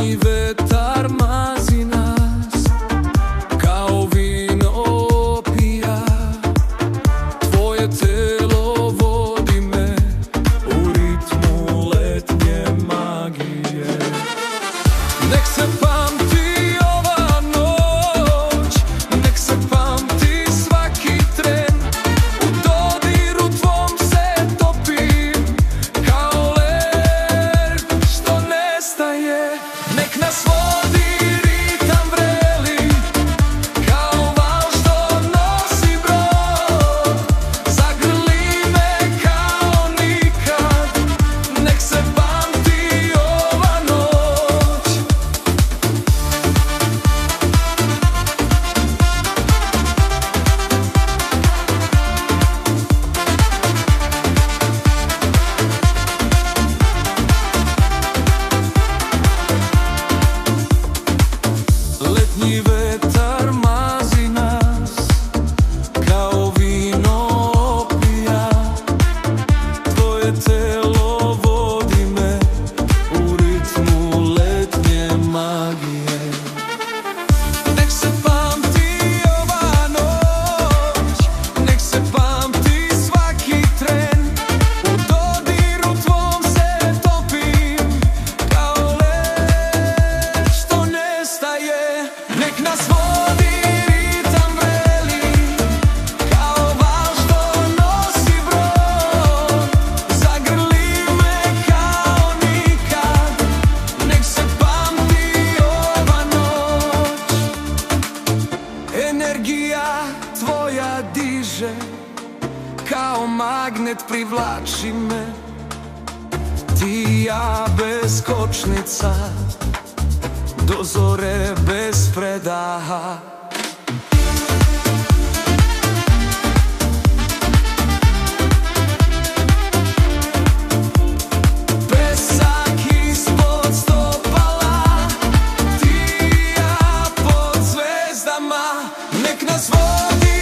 Letnji vetar mazi nas, kao vino opija. Tvoje telo vodi me u ritmu letnje magije. Nek se pamti ova noć, nek se pamti svaki tren. U dodiru tvom se topim, kao led što nestaje. Nek nas vodi ritam vreli, kao val što nosi brod. Zagrli me kao nikad, nek se pamti ova noć. Letnji vetar mazi nas, kao vino opija. Tvoje telo vodi me u ritmu letnje magije. Nek se pamti ova noć, nek se pamti svaki tren. U dodiru tvom se topim, kao led što nestaje. Nek nas vodi ritam vreli, kao val što nosi brod. Zagrli me kao nikad, nek se pamti ova noć. Energija tvoja diže, kao magnet privlači me. Ti i ja bez kočnica, do zore bez predaha. Pesak ispod stopala, ti i ja pod zvezdama. Nek nas vodi